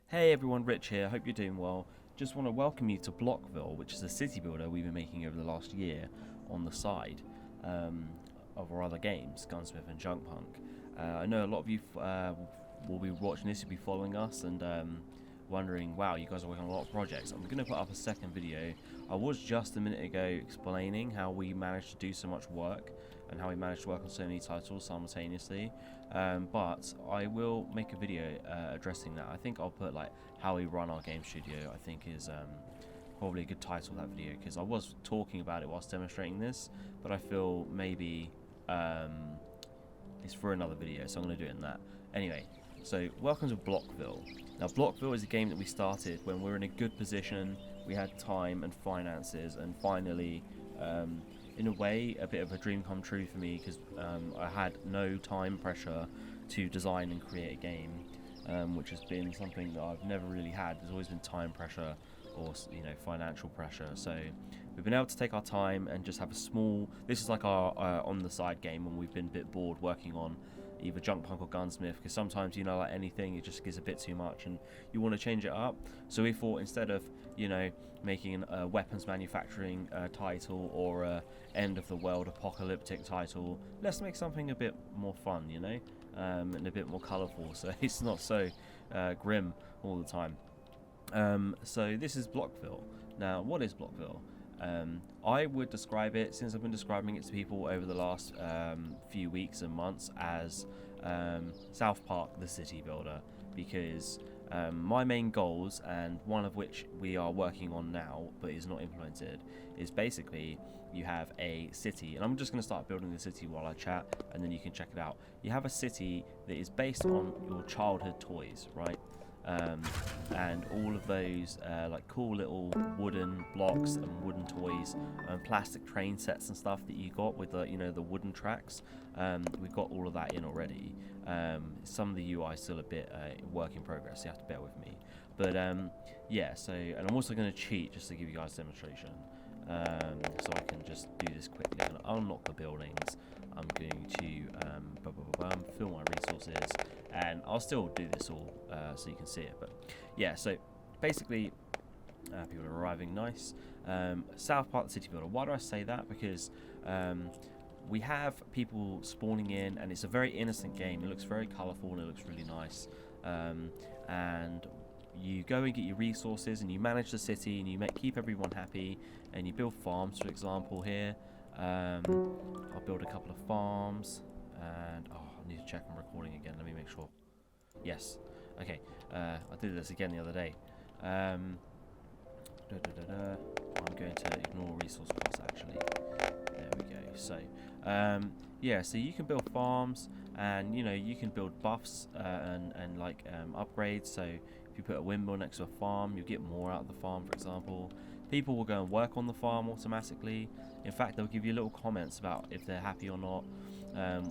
Hey everyone, Rich here, hope you're doing well. Just want to welcome you to Blockville, which is a city builder we've been making over the last year on the side of our other games, Gunsmith and Junk Punk. I know a lot of you will be watching this, you'll be following us and wondering, wow, you guys are working on a lot of projects. I'm going to put up a second video. I was just a minute ago explaining how we managed to do so much work and how we managed to work on so many titles simultaneously, but I will make a video addressing that. I think I'll put like how we run our game studio. I think is probably a good title of that video, because I was talking about it whilst demonstrating this, but I feel maybe it's for another video, so I'm going to do it in that. Anyway, so welcome to Blockville. Now Blockville is a game that we started when we were in a good position, we had time and finances, and finally in a way a bit of a dream come true for me, because I had no time pressure to design and create a game, which has been something that I've never really had. There's always been time pressure or financial pressure, so we've been able to take our time and just have a small, this is like our on the side game when we've been a bit bored working on either Junk Punk or Gunsmith, because sometimes like anything, it just gets a bit too much and you want to change it up. So we thought, instead of making a weapons manufacturing title or a end of the world apocalyptic title, let's make something a bit more fun, and a bit more colourful, so it's not so grim all the time. So this is Blockville. Now, what is Blockville? I would describe it, since I've been describing it to people over the last few weeks and months, as South Park the city builder, because my main goals, and one of which we are working on now but is not implemented, is basically you have a city, and I'm just going to start building the city while I chat, and then you can check it out. You have a city that is based on your childhood toys, right? And all of those like cool little wooden blocks and wooden toys and plastic train sets and stuff that you got with the the wooden tracks, we've got all of that in already. Some of the UI is still a bit work in progress, so you have to bear with me, but yeah, so, and I'm also going to cheat just to give you guys a demonstration, so I can just do this quickly. I'm going to unlock the buildings. I'm going to fill my resources, and I'll still do this all so you can see it. But yeah, so basically people are arriving. Nice. South Park the city builder. Why do I say that? Because we have people spawning in, and it's a very innocent game. It looks very colourful and it looks really nice, and you go and get your resources and you manage the city and you keep everyone happy, and you build farms, for example here. I'll build a couple of farms, and I need to check I'm recording again. Let me make sure. Yes. Okay. I did this again the other day. I'm going to ignore resource costs actually. There we go. So yeah, so you can build farms, and you can build buffs and like upgrades. So if you put a windmill next to a farm, you get more out of the farm, for example. People will go and work on the farm automatically. In fact, they'll give you little comments about if they're happy or not.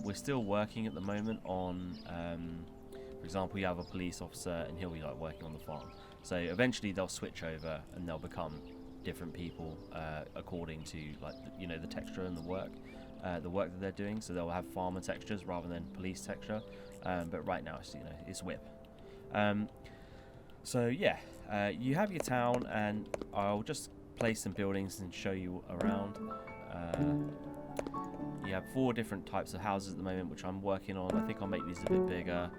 We're still working at the moment on, for example, you have a police officer and he'll be like working on the farm. So eventually they'll switch over and they'll become different people according to like the texture and the work that they're doing. So they'll have farmer textures rather than police texture. But right now it's whip. So yeah, you have your town, and I'll just place some buildings and show you around. You have 4 different types of houses at the moment, which I'm working on. I think I'll make these a bit bigger.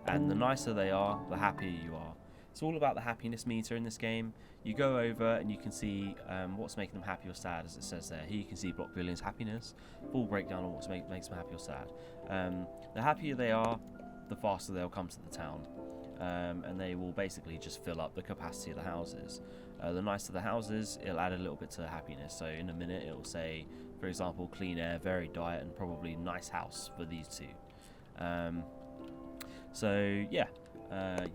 And the nicer they are, the happier you are. It's all about the happiness meter in this game. You go over and you can see what's making them happy or sad, as it says there. Here you can see Blockville's happiness, full breakdown on what makes them happy or sad. The happier they are, the faster they'll come to the town, and they will basically just fill up the capacity of the houses. The nicer the houses, it'll add a little bit to the happiness. So in a minute it'll say, for example, clean air, varied diet, and probably nice house for these 2. So yeah,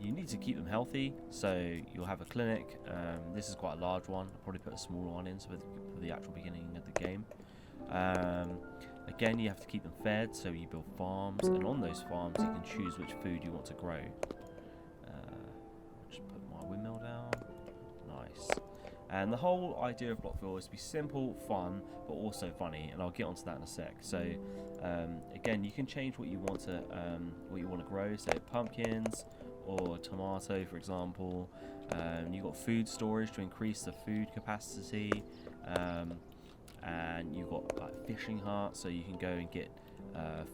you need to keep them healthy, so you'll have a clinic. This is quite a large one. I'll probably put a smaller one in for the actual beginning of the game. Again, you have to keep them fed, so you build farms, and on those farms you can choose which food you want to grow. Just put my windmill down. Nice. And the whole idea of Blockville is to be simple, fun, but also funny, and I'll get onto that in a sec. So again, you can change what you want to grow. So pumpkins or tomato, for example. You've got food storage to increase the food capacity, and you've got like fishing hearts, so you can go and get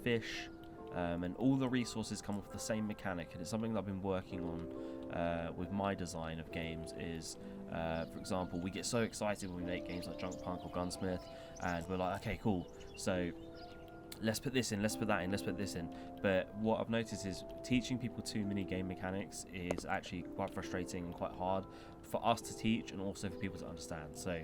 fish. And all the resources come with the same mechanic, and it's something that I've been working on with my design of games. Is for example, we get so excited when we make games like Junk Punk or Gunsmith, and we're like, okay, cool, so let's put this in, let's put that in, let's put this in. But what I've noticed is teaching people too many game mechanics is actually quite frustrating and quite hard for us to teach, and also for people to understand. So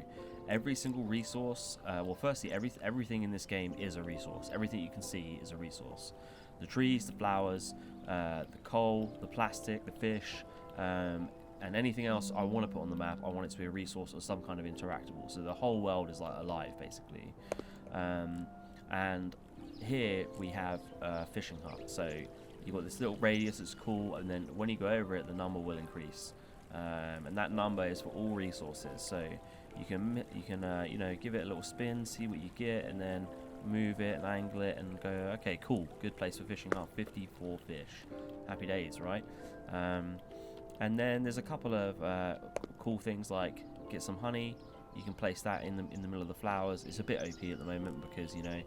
every single resource, well, firstly, everything in this game is a resource. Everything you can see is a resource. The trees, the flowers, the coal, the plastic, the fish, and anything else I want to put on the map, I want it to be a resource or some kind of interactable. So the whole world is like alive, basically. And here we have a fishing hut. So you've got this little radius that's cool, and then when you go over it, the number will increase. And that number is for all resources. So you can you know, give it a little spin, see what you get, and then move it and angle it and go, okay, cool, good place for fishing hut, 54 fish, happy days, right? And then there's a couple of cool things like get some honey. You can place that in the middle of the flowers. It's a bit OP at the moment because, you know,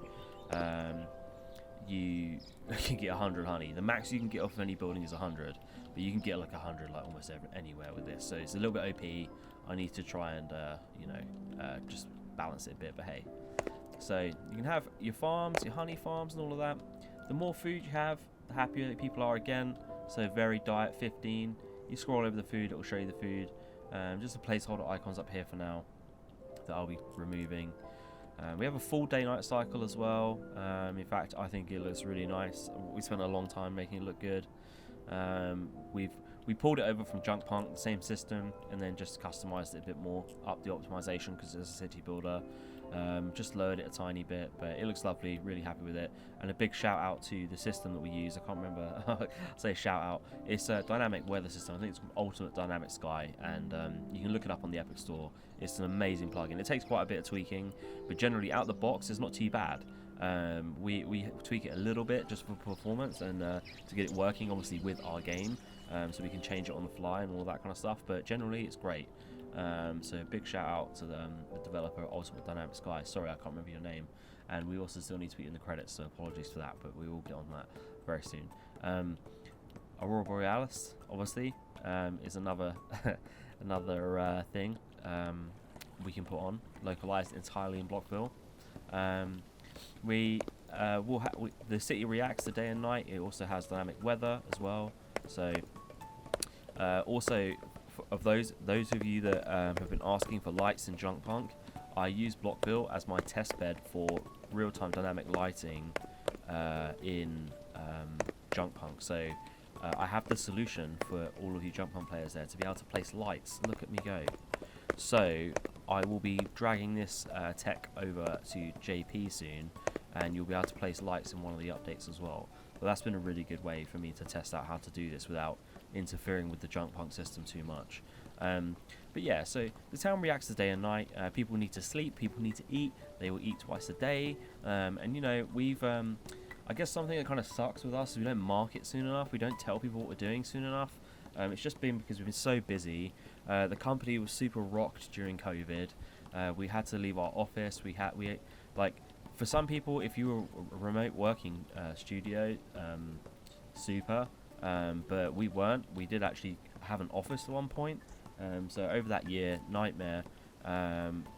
you can get 100 honey. The max you can get off of any building is 100, but you can get like 100 like almost anywhere with this. So it's a little bit OP. I need to try and you know, just balance it a bit, but hey. So you can have your farms, your honey farms and all of that. The more food you have, the happier people are again. So varied diet 15. You scroll over the food, it will show you the food. Just the placeholder icons up here for now that I'll be removing. We have a full day-night cycle as well. In fact, I think it looks really nice. We spent a long time making it look good. We pulled it over from Junk Punk, the same system, and then just customized it a bit more, up the optimization because it's a city builder. Just lowered it a tiny bit, but it looks lovely, really happy with it. And a big shout out to the system that we use. I can't remember, say shout out. It's a dynamic weather system. I think it's Ultimate Dynamic Sky, and you can look it up on the Epic Store. It's an amazing plugin. It takes quite a bit of tweaking, but generally out the box it's not too bad. We tweak it a little bit just for performance and to get it working obviously with our game, so we can change it on the fly and all that kind of stuff, but generally it's great. So big shout out to the developer Ultimate Dynamic Sky. Sorry, I can't remember your name. And we also still need to put in the credits, so apologies for that, but we will get on that very soon. Aurora Borealis, obviously, is another another thing we can put on, localized entirely in Blockville. The city reacts to day and night. It also has dynamic weather as well. So also, of those of you that have been asking for lights in Junk Punk, I use Blockville as my test bed for real-time dynamic lighting in Junk Punk. So I have the solution for all of you Junk Punk players there to be able to place lights. Look at me go. So I will be dragging this tech over to JP soon, and you'll be able to place lights in one of the updates as well. But that's been a really good way for me to test out how to do this without interfering with the Junk Punk system too much. But yeah, so the town reacts to day and night. People need to sleep, people need to eat. They will eat twice a day. And you know, we've I guess something that kind of sucks with us is we don't market soon enough. We don't tell people what we're doing soon enough. It's just been because we've been so busy. The company was super rocked during COVID. We had to leave our office. We like, for some people, if you were a remote working studio, super. But we weren't. We did actually have an office at one point. So over that year, nightmare.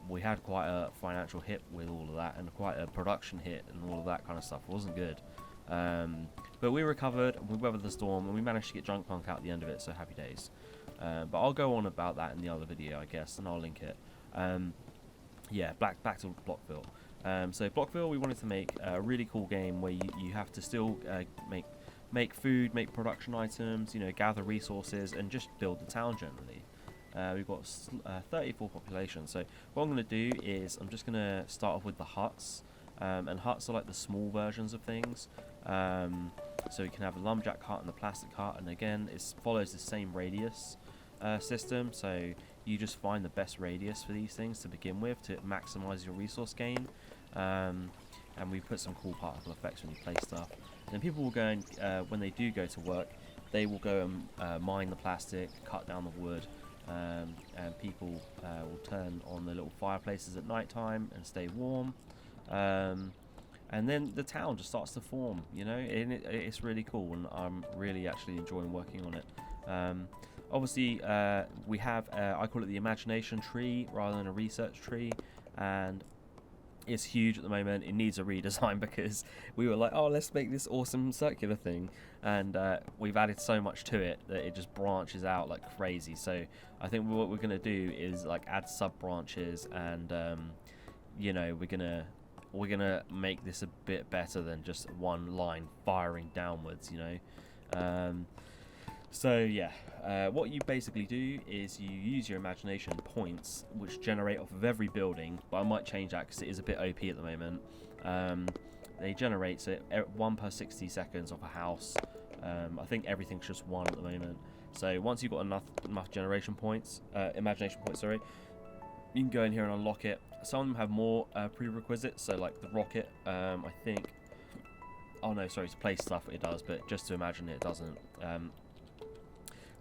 We had quite a financial hit with all of that, and quite a production hit, and all of that kind of stuff. It wasn't good. But we recovered, and we weathered the storm, and we managed to get Junk Punk out at the end of it, so happy days. But I'll go on about that in the other video, I guess, and I'll link it. Yeah, back to Blockville. So Blockville, we wanted to make a really cool game where you have to still make food, make production items, you know, gather resources, and just build the town generally. We've got 34 population, so what I'm going to do is I'm just going to start off with the huts, and huts are like the small versions of things. So you can have a lumberjack hut and the plastic hut, and again it follows the same radius system, so you just find the best radius for these things to begin with to maximize your resource gain. And we put some cool particle effects when you place stuff. And then people will go and, when they do go to work, they will go and mine the plastic, cut down the wood, and people will turn on the little fireplaces at night time and stay warm. And then the town just starts to form, you know, and it's really cool, and I'm really actually enjoying working on it. Obviously, we have, I call it the imagination tree rather than a research tree, and it's huge at the moment. It needs a redesign because we were like, oh, let's make this awesome circular thing, and we've added so much to it that it just branches out like crazy. So I think what we're going to do is like add sub branches, and you know, we're gonna make this a bit better than just one line firing downwards, you know. So yeah, what you basically do is you use your imagination points, which generate off of every building, but I might change that because it is a bit OP at the moment. They generate, so 1 per 60 seconds off a house. I think everything's just 1 at the moment. So once you've got enough generation points, imagination points, sorry, you can go in here and unlock it. Some of them have more prerequisites, so like the rocket, I think. Oh no, sorry, to place stuff it does, but just to imagine it doesn't.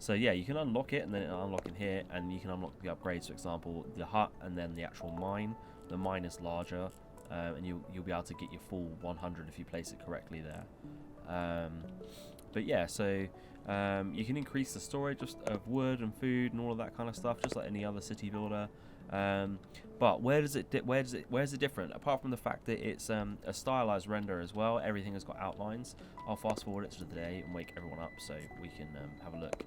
So yeah, you can unlock it, and then it'll unlock in here, and you can unlock the upgrades, for example, the hut, and then the actual mine. The mine is larger, and you'll be able to get your full 100 if you place it correctly there. But yeah, so you can increase the storage of wood and food and all of that kind of stuff, just like any other city builder. But where's it different? Apart from the fact that it's a stylized render as well, everything has got outlines. I'll fast forward it to today and wake everyone up so we can have a look.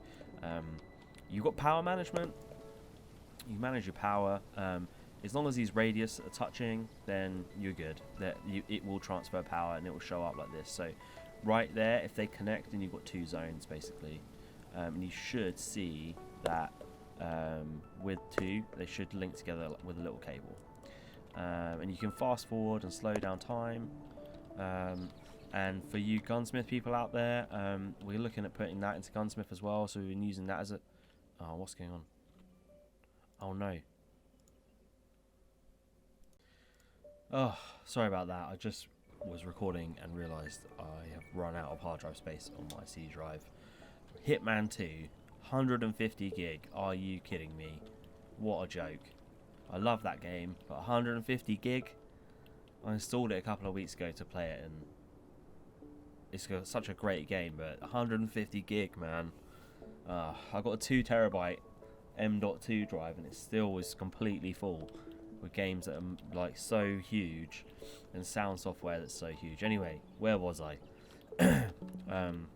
You've got power management. You manage your power. As long as these radius are touching, then you're good. It will transfer power and it will show up like this. So right there, if they connect, then you've got 2 zones basically, and you should see that. With 2, they should link together with a little cable, and you can fast forward and slow down time. And for you gunsmith people out there, we're looking at putting that into gunsmith as well, so we've been using that as a what's going on? Oh no. Oh, sorry about that. I just was recording and realized I have run out of hard drive space on my C drive. Hitman 2, 150 gig. Are you kidding me? What a joke. I love that game, but 150 gig? I installed it a couple of weeks ago to play it, and it's such a great game, but 150 gig, man. I got a 2 terabyte M.2 drive, and it still was completely full with games that are like so huge, and sound software that's so huge. Anyway, where was I? Something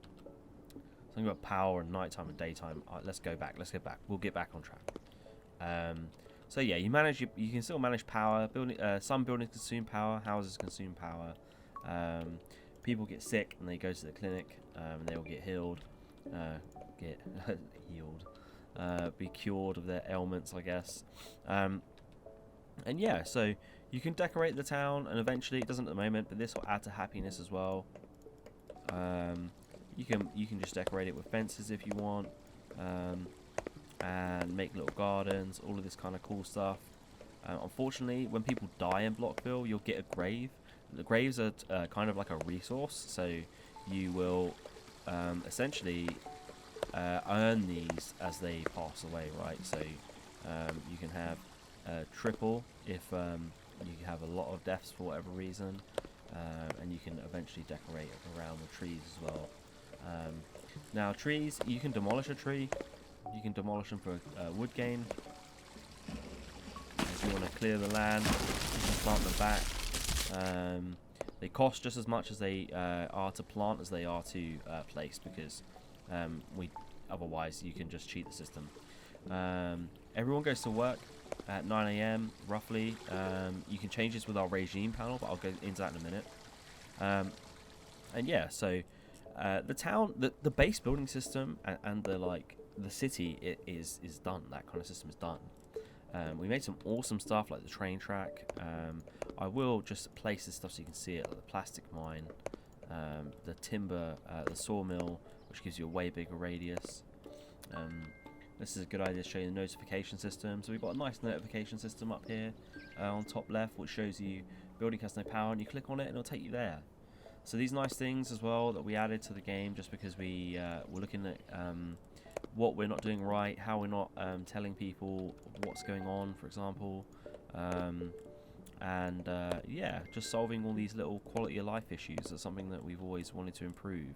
about power and nighttime and daytime. Let's go back. We'll get back on track. So yeah, you can still manage power. Some buildings consume power. Houses consume power. People get sick and they go to the clinic, and they will get healed. Be cured of their ailments, I guess. And yeah, so you can decorate the town, and eventually, it doesn't at the moment, but this will add to happiness as well. You can just decorate it with fences if you want, and make little gardens, all of this kind of cool stuff. Unfortunately, when people die in Blockville, you'll get a grave. The graves are kind of like a resource, so you will essentially earn these as they pass away, right? So you can have triple if you have a lot of deaths for whatever reason, and you can eventually decorate around the trees as well. Now trees, you can demolish a tree. You can demolish them for wood gain. If you want to clear the land, you can plant them back. They cost just as much as they are to plant as they are to place, because otherwise you can just cheat the system. Everyone goes to work at 9 AM roughly. You can change this with our regime panel, but I'll go into that in a minute. And yeah, so the town, the base building system, and the city is done. That kind of system is done. We made some awesome stuff like the train track. I will just place this stuff so you can see it, like the plastic mine, the timber, the sawmill, which gives you a way bigger radius. this is a good idea to show you the notification system. So we've got a nice notification system up here on top left, which shows you building has no power, and you click on it and it'll take you there. So these nice things as well that we added to the game just because we were looking at what we're not doing right, how we're not telling people what's going on, for example. Yeah, just solving all these little quality of life issues. That's something that we've always wanted to improve.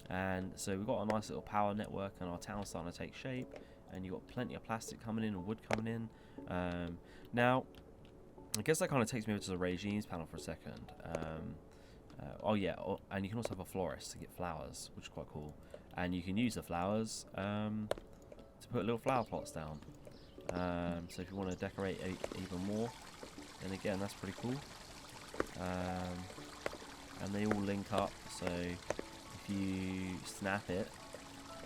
And so we've got a nice little power network, and our town's starting to take shape, and you've got plenty of plastic coming in and wood coming in. Now, I guess that kind of takes me over to the regimes panel for a second. And you can also have a florist to get flowers, which is quite cool. And you can use the flowers to put little flower plots down. So if you want to decorate even more, then again, that's pretty cool. And they all link up, so if you snap it,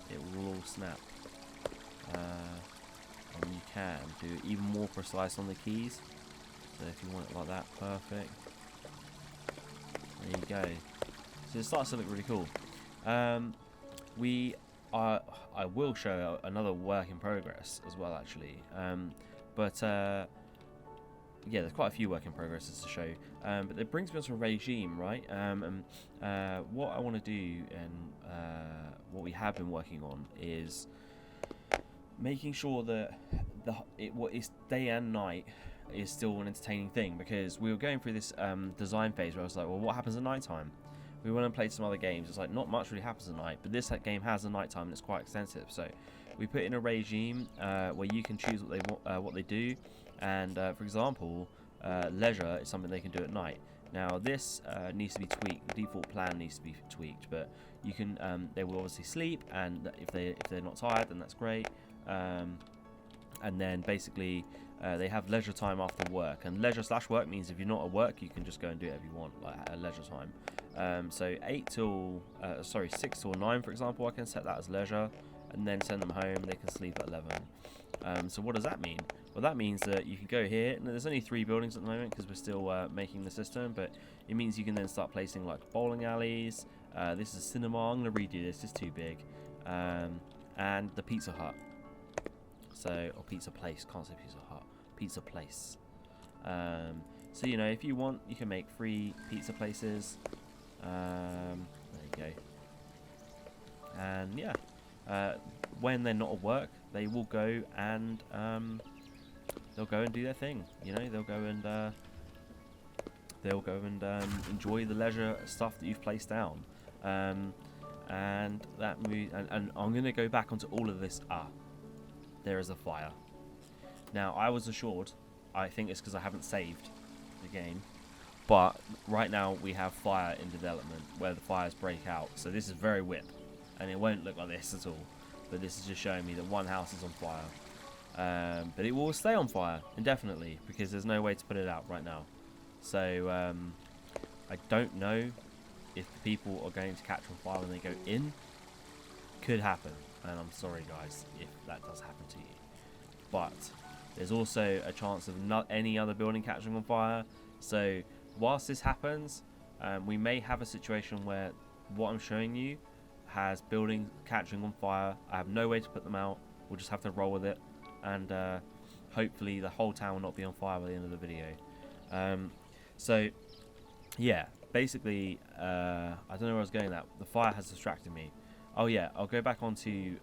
it will all snap. And you can do it even more precise on the keys. So if you want it like that, perfect. There you go. So it starts to look really cool. I will show another work in progress as well, actually. Yeah, there's quite a few work in progresses to show. But it brings me on to a regime, right? What I want to do and what we have been working on is making sure that what is day and night is still an entertaining thing, because we were going through this design phase where I was like, well, what happens at night time? We went and played some other games. It's like not much really happens at night, but this game has a night time and it's quite extensive. So we put in a regime where you can choose what they do, and for example, leisure is something they can do at night. Now this needs to be tweaked. The default plan needs to be tweaked, but you can. They will obviously sleep, and if they're not tired, then that's great. And then basically they have leisure time after work, and leisure/work means if you're not at work, you can just go and do whatever you want, like at leisure time. So 6 till 9, for example, I can set that as leisure, and then send them home. They can sleep at 11. So what does that mean? Well, that means that you can go here, and there's only 3 buildings at the moment because we're still making the system, but it means you can then start placing like bowling alleys. This is a cinema. I'm going to redo this, it's too big. And the Pizza Hut. So, or Pizza Place, can't say Pizza Hut, Pizza Place. So, you know, if you want, you can make 3 pizza places. There you go. And yeah, when they're not at work, they will go and do their thing. You know, they'll go and enjoy the leisure stuff that you've placed down. And I'm going to go back onto all of this. There is a fire. Now, I was assured, I think it's because I haven't saved the game, but right now we have fire in development where the fires break out. So this is very whip, and it won't look like this at all, but this is just showing me that one house is on fire. But it will stay on fire indefinitely because there's no way to put it out right now. So I don't know if the people are going to catch on fire when they go in. Could happen, and I'm sorry guys if that does happen to you, but there's also a chance of not any other building catching on fire. So whilst this happens, we may have a situation where what I'm showing you has buildings catching on fire. I have no way to put them out. We'll just have to roll with it, and hopefully the whole town will not be on fire by the end of the video. So yeah, basically I don't know where I was going with that. The fire has distracted me. Oh yeah, I'll go back onto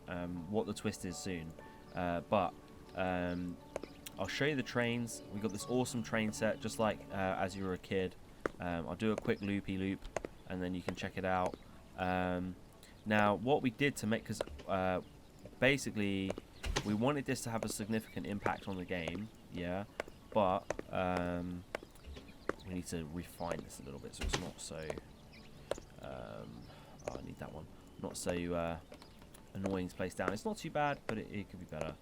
what the twist is soon, but I'll show you the trains. We've got this awesome train set, just like as you were a kid. I'll do a quick loopy loop, and then you can check it out. Now, what we did to make, because basically we wanted this to have a significant impact on the game, yeah, but we need to refine this a little bit so it's not so. I need that one. Not so annoying to place down. It's not too bad, but it could be better.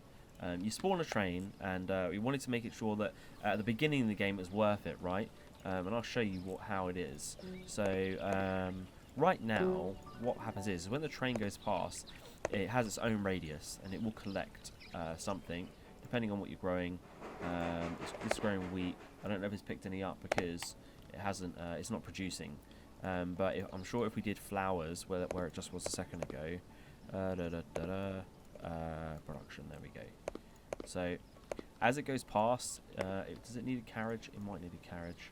You spawn a train, and we wanted to make it sure that at the beginning of the game it's worth it, right? And I'll show you how it is. So right now, what happens is when the train goes past, it has its own radius, and it will collect something depending on what you're growing. It's growing wheat. I don't know if it's picked any up because it hasn't. It's not producing. But I'm sure if we did flowers, where it just was a second ago, production. There we go. So as it goes past, does it need a carriage? It might need a carriage.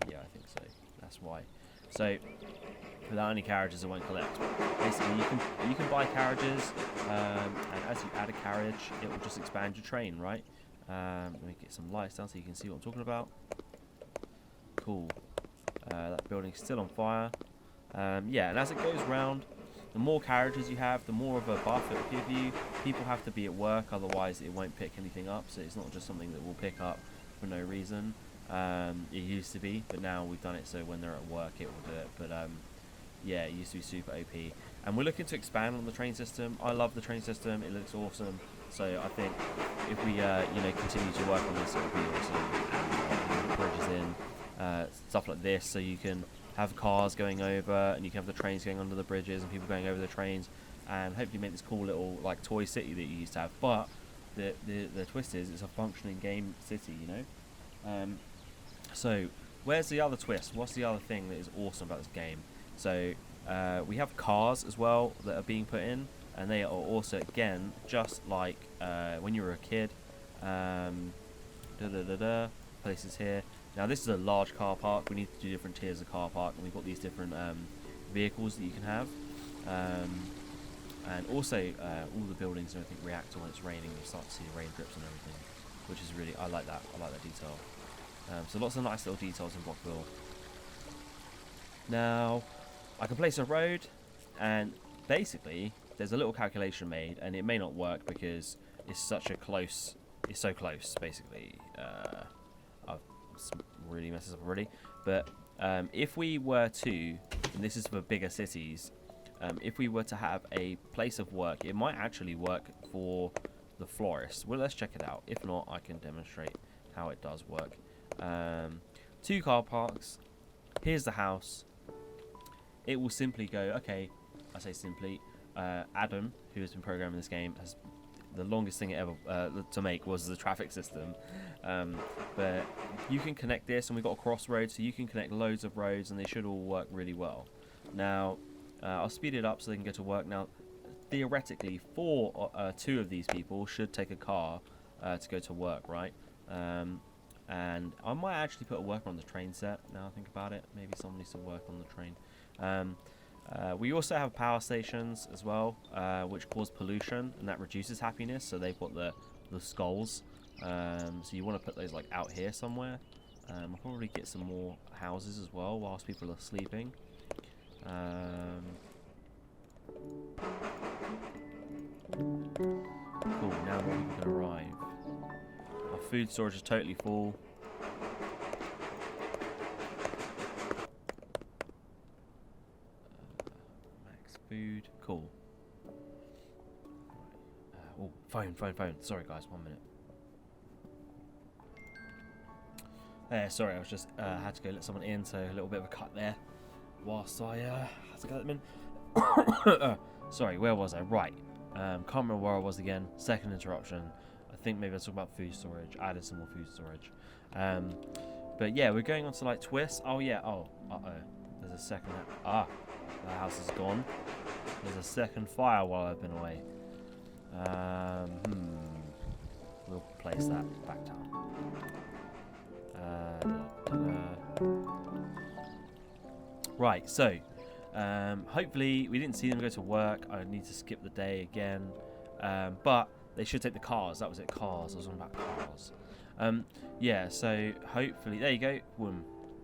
Yeah, I think so. That's why. So without any carriages, it won't collect. Basically, you can buy carriages, and as you add a carriage, it will just expand your train, right? Let me get some lights down so you can see what I'm talking about. Cool. That building's still on fire. Yeah, and as it goes round, the more carriages you have, the more of a buff it will give you. People have to be at work, otherwise it won't pick anything up. So it's not just something that will pick up for no reason. It used to be, but now we've done it so when they're at work it will do it. But yeah, it used to be super OP. And we're looking to expand on the train system. I love the train system. It looks awesome. So I think if we continue to work on this, it will be awesome. And bridges in, stuff like this, so you can have cars going over, and you can have the trains going under the bridges, and people going over the trains, and hopefully make this cool little like toy city that you used to have. But the twist is it's a functioning game city, you know. So where's the other twist? What's the other thing that is awesome about this game? So we have cars as well that are being put in, and they are also, again, just like when you were a kid. Places here. Now this is a large car park. We need to do different tiers of car park, and we've got these different vehicles that you can have. And also all the buildings and everything react to when it's raining. You start to see the rain drips and everything, which is really, I like that detail. So lots of nice little details in Blockville. Now I can place a road, and basically there's a little calculation made, and it may not work because it's so close basically. I've really messed this up already, but if we were to, and this is for bigger cities, if we were to have a place of work, it might actually work for the florist. Well, let's check it out. If not, I can demonstrate how it does work. 2 car parks. Here's the house. It will simply go, okay, I say simply, Adam, who has been programming this game, has the longest thing ever to make was the traffic system. But you can connect this, and we've got a crossroad, so you can connect loads of roads, and they should all work really well. Now, I'll speed it up so they can go to work. Now, theoretically, 2 of these people should take a car to go to work, right? And I might actually put a worker on the train set, now I think about it. Maybe someone needs to work on the train. We also have power stations as well, which cause pollution, and that reduces happiness. So they've got the skulls. So you want to put those like out here somewhere. I'll probably get some more houses as well whilst people are sleeping. Cool, now more people can arrive. Our food storage is totally full. Max food. Cool. Oh, phone. Sorry guys, 1 minute. Sorry, I was just had to go let someone in, so a little bit of a cut there whilst I had to get them in. Sorry, where was I? Right. Can't remember where I was again. Second interruption. I think maybe I was talking about food storage. I added some more food storage. But yeah, we're going on to like twists. Oh yeah. Oh, there's a second. The house is gone. There's a second fire while I've been away. We'll place that back down. Right, so hopefully we didn't see them go to work. I need to skip the day again, but they should take the cars. That was it, cars. I was on about cars. Yeah, so hopefully there you go. Boom,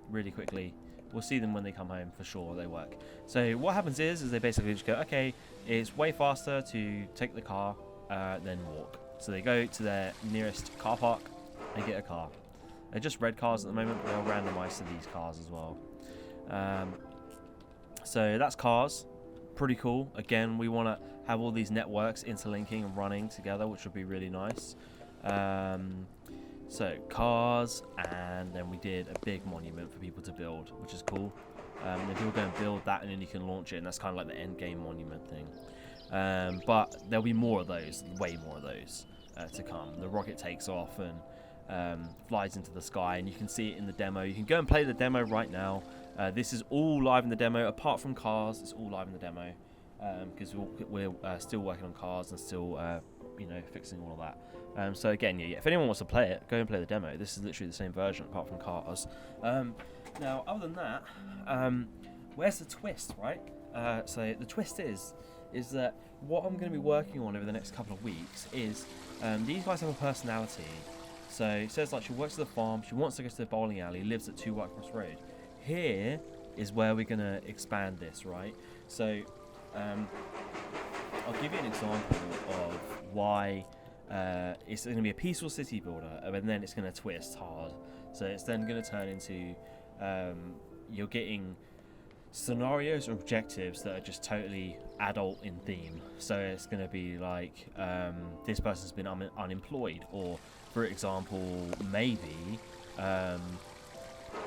really quickly. We'll see them when they come home for sure. They work. So what happens is they basically just go, okay, it's way faster to take the car than walk. So they go to their nearest car park and get a car. They're just red cars at the moment, but they'll randomize to these cars as well. So that's cars. Pretty cool. Again, we want to have all these networks interlinking and running together, which would be really nice. So cars, and then we did a big monument for people to build, which is cool. Then people go and build that, and then you can launch it, and that's kind of like the endgame monument thing. But there'll be more of those, way more of those to come. The rocket takes off and flies into the sky, and you can see it in the demo. You can go and play the demo right now. This is all live in the demo, apart from cars. It's all live in the demo. because we're still working on cars and still fixing all of that. So again, yeah, if anyone wants to play it, go and play the demo. This is literally the same version apart from cars. Now, other than that, where's the twist, right? So the twist is that what I'm going to be working on over the next couple of weeks is these guys have a personality. So it says like she works at the farm, she wants to go to the bowling alley, lives at 2 Whitecross Road. Here is where we're going to expand this, right? So I'll give you an example of why it's going to be a peaceful city builder, and then it's going to twist hard. So it's then going to turn into you're getting scenarios or objectives that are just totally adult in theme. So it's going to be like this person's been unemployed, or for example, maybe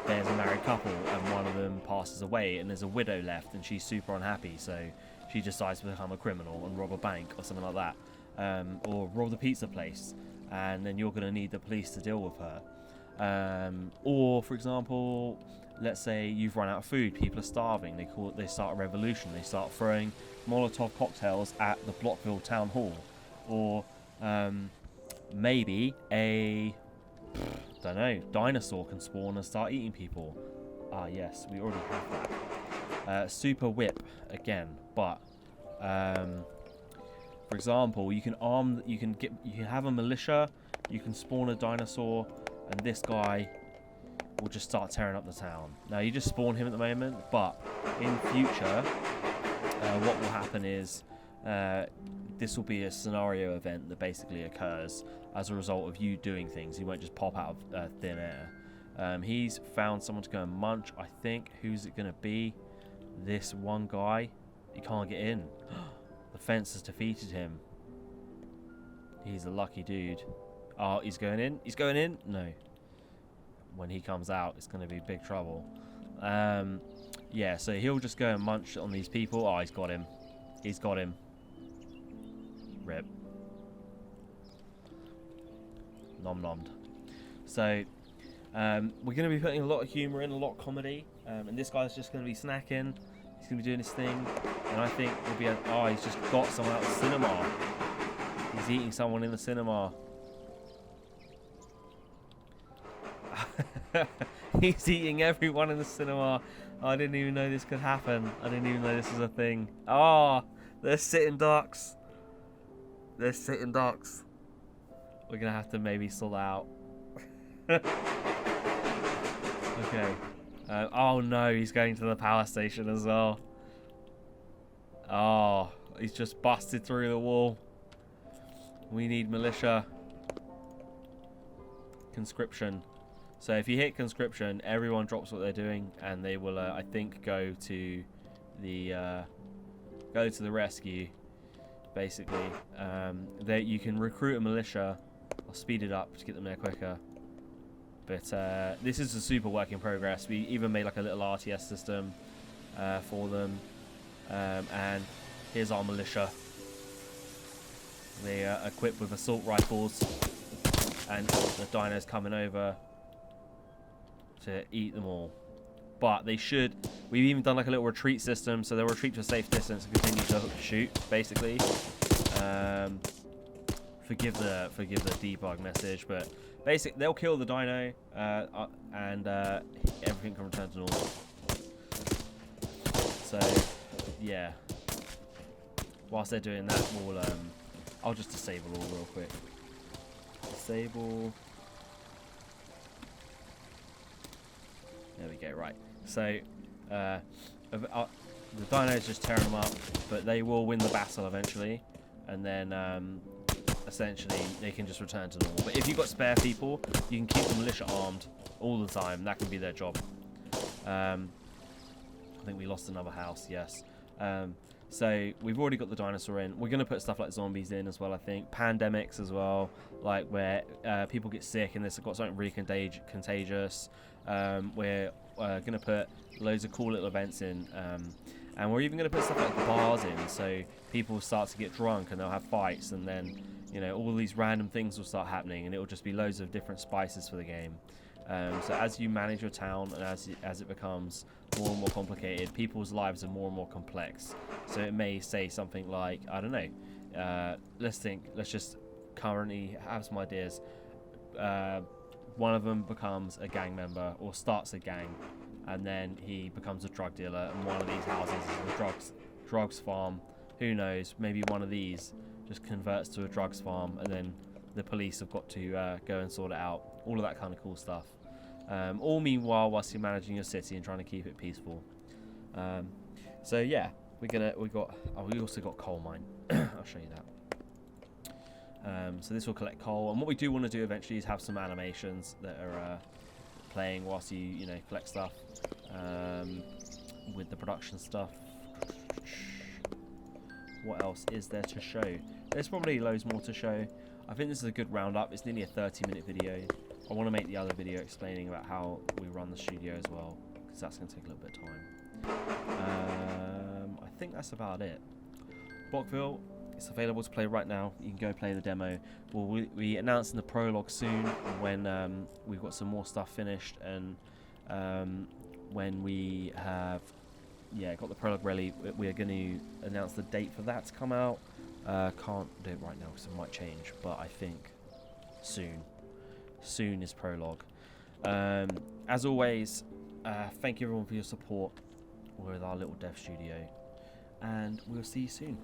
there's a married couple and one of them passes away and there's a widow left and she's super unhappy, so she decides to become a criminal and rob a bank or something like that, or rob the pizza place, and then you're going to need the police to deal with her. Or for example, let's say you've run out of food, people are starving, they start a revolution, they start throwing Molotov cocktails at the Blockville town hall. Or maybe a dinosaur can spawn and start eating people. Ah yes, we already have that. Super whip again, but for example, you can have a militia, you can spawn a dinosaur, and this guy will just start tearing up the town. Now you just spawn him at the moment, but in future what will happen is this will be a scenario event that basically occurs as a result of you doing things. He won't just pop out of thin air. He's found someone to go and munch, I think. Who's it going to be? This one guy. He can't get in. The fence has defeated him. He's a lucky dude. Oh, he's going in? He's going in? No. When he comes out, it's going to be big trouble. Yeah, so he'll just go and munch on these people. Oh, he's got him. He's got him. Rip. Nom nommed. So we're going to be putting a lot of humour in, a lot of comedy, and this guy's just going to be snacking. He's going to be doing his thing, and I think we'll be he's just got someone out of the cinema. He's eating someone in the cinema. He's eating everyone in the cinema. I didn't even know this could happen. I didn't even know this was a thing. Oh, they're sitting ducks. They're sitting ducks. We're going to have to maybe sort that out. Okay. Oh no, he's going to the power station as well. Oh, he's just busted through the wall. We need militia. Conscription. So if you hit conscription, everyone drops what they're doing, and they will, I think, go to the rescue. Basically, you can recruit a militia. I'll speed it up to get them there quicker. But this is a super work in progress. We even made like a little RTS system for them, and here's our militia. They are equipped with assault rifles, and the dinos coming over to eat them all. But they should. We've even done like a little retreat system, so they'll retreat to a safe distance and continue to shoot. Basically, forgive the debug message, but basically they'll kill the dino, and everything can return to normal. So yeah, whilst they're doing that, we'll I'll just disable all real quick. Disable. There we go. Right. So the dinos just tearing them up, but they will win the battle eventually, and then essentially they can just return to normal. But if you've got spare people, you can keep the militia armed all the time. That can be their job. I think we lost another house. Yes. So we've already got the dinosaur in. We're going to put stuff like zombies in as well, I think. Pandemics as well, like where people get sick and they've got something really contagious. We're going to put loads of cool little events in. And we're even going to put stuff like bars in, so people start to get drunk and they'll have fights, and then, you know, all these random things will start happening, and it will just be loads of different spices for the game. So as you manage your town and as it becomes more and more complicated, people's lives are more and more complex. So it may say something like, I don't know, let's just currently have some ideas. One of them becomes a gang member or starts a gang, and then he becomes a drug dealer, and one of these houses is a drugs farm. Who knows, maybe one of these just converts to a drugs farm, and then the police have got to go and sort it out. All of that kind of cool stuff. All meanwhile, whilst you're managing your city and trying to keep it peaceful. So yeah, we also got coal mine. I'll show you that. So this will collect coal, and what we do want to do eventually is have some animations that are playing whilst you collect stuff with the production stuff. What else is there to show? There's probably loads more to show. I think this is a good roundup. It's nearly a 30-minute video. I want to make the other video explaining about how we run the studio as well, because that's going to take a little bit of time. I think that's about it. Blockville, it's available to play right now. You can go play the demo. We'll be announcing the prologue soon when we've got some more stuff finished, and when we have got the prologue ready, we're going to announce the date for that to come out. Can't do it right now because it might change, but I think soon is prologue. As always, thank you everyone for your support with our little dev studio, and we'll see you soon.